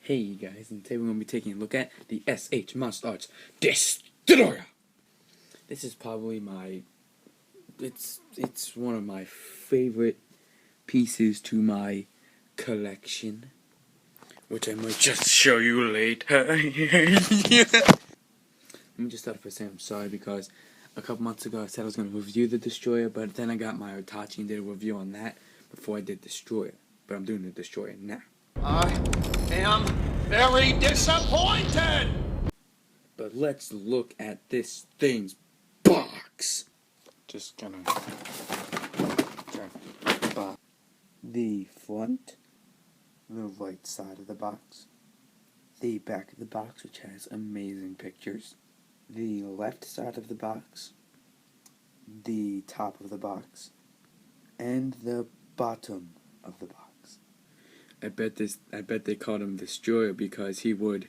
Hey you guys, and today we're going to be taking a look at the S.H.Monsterarts Destroyah. This is probably it's one of my favorite pieces to my collection, which I might just show you later. Let me just start off by saying I'm sorry because a couple months ago I said I was going to review the Destroyah, but then I got my Otachi and did a review on that before I did Destroyah. But I'm doing the Destroyah now. I am very disappointed! But let's look at this thing's box. Just gonna box. The front, the right side of the box, the back of the box, which has amazing pictures, the left side of the box, the top of the box, and the bottom of the box. I bet they called him Destroyer because he would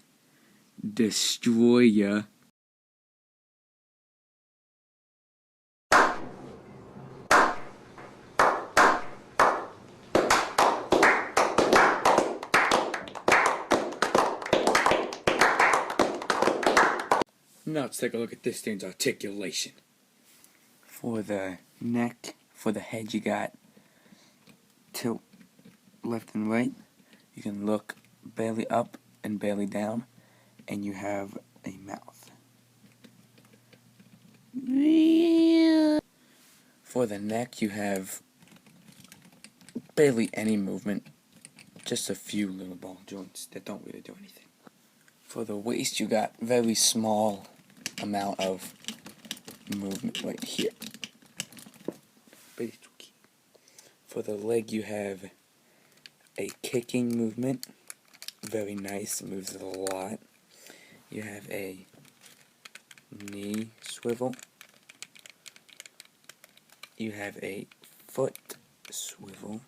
destroy ya. Now let's take a look at this thing's articulation. For the neck, for the head, you got tilt left and right. You can look belly up and belly down, and you have a mouth. For the neck, you have barely any movement, just a few little ball joints that don't really do anything. For the waist, you got very small amount of movement right here. For the leg, you have a kicking movement, very nice, moves it a lot. You have a knee swivel. You have a foot swivel,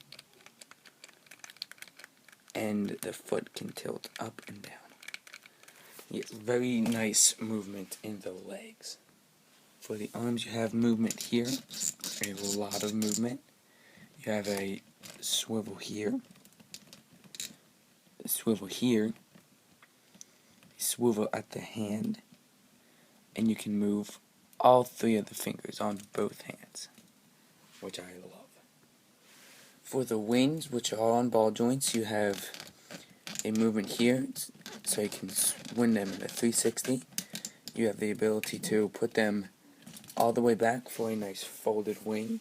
and the foot can tilt up and down. Yes, very nice movement in the legs. For the arms, you have movement here, a lot of movement. You have a swivel here, a swivel here, a swivel at the hand, and you can move all three of the fingers on both hands, which I love. For the wings, which are on ball joints, you have a movement here, so you can swing them in a 360. You have the ability to put them all the way back for a nice folded wing.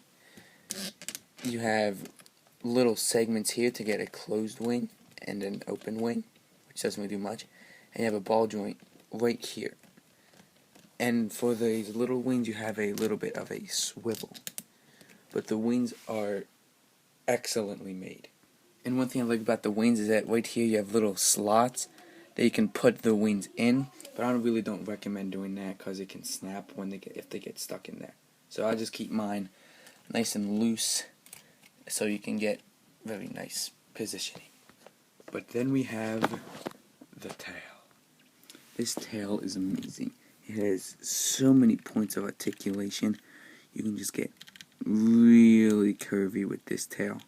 You have little segments here to get a closed wing and an open wing, which doesn't really do much. And you have a ball joint right here. And for these little wings, you have a little bit of a swivel. But the wings are excellently made. And one thing I like about the wings is that right here you have little slots that you can put the wings in. But I really don't recommend doing that because it can snap if they get stuck in there. So I just keep mine nice and loose so you can get very nice positioning. But then we have the tail. This tail is amazing. It has so many points of articulation. You can just get really curvy with this tail.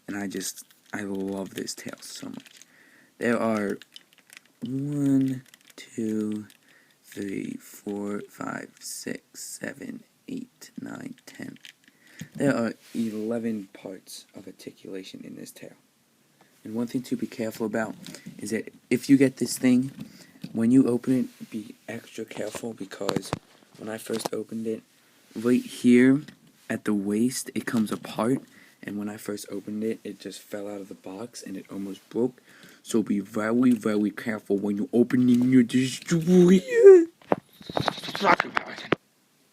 And I love this tail so much. There are 1, 2, 3, 4, 5, 6, 7, 8, 9, 10. There are 11 parts of articulation in this tail. And one thing to be careful about is that if you get this thing, when you open it, be extra careful because when I first opened it, right here at the waist, it comes apart. And when I first opened it, it just fell out of the box and it almost broke. So be very, very careful when you're opening your Destroyah.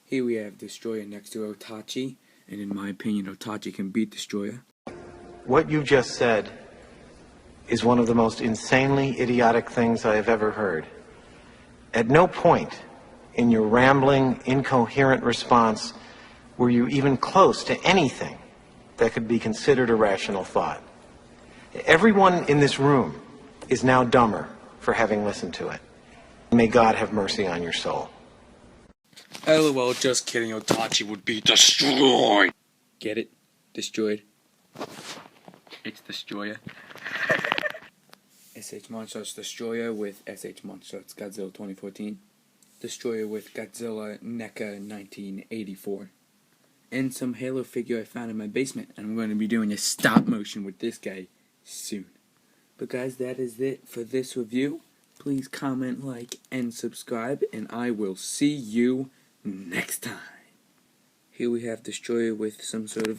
Here we have Destroyah next to Otachi. And in my opinion, Otachi can beat Destroyah. What you just said is one of the most insanely idiotic things I have ever heard. At no point in your rambling, incoherent response were you even close to anything that could be considered a rational thought. Everyone in this room is now dumber for having listened to it. May God have mercy on your soul. LOL, just kidding. Otachi would be destroyed. Get it? Destroyed. It's Destroyah. S.H.Monsterarts Destroyah with S.H.Monsterarts Godzilla 2014. Destroyer with Godzilla NECA 1984. And some Halo figure I found in my basement. And I'm going to be doing a stop motion with this guy soon. But guys, that is it for this review. Please comment, like, and subscribe. And I will see you next time. Here we have Destroyer with some sort of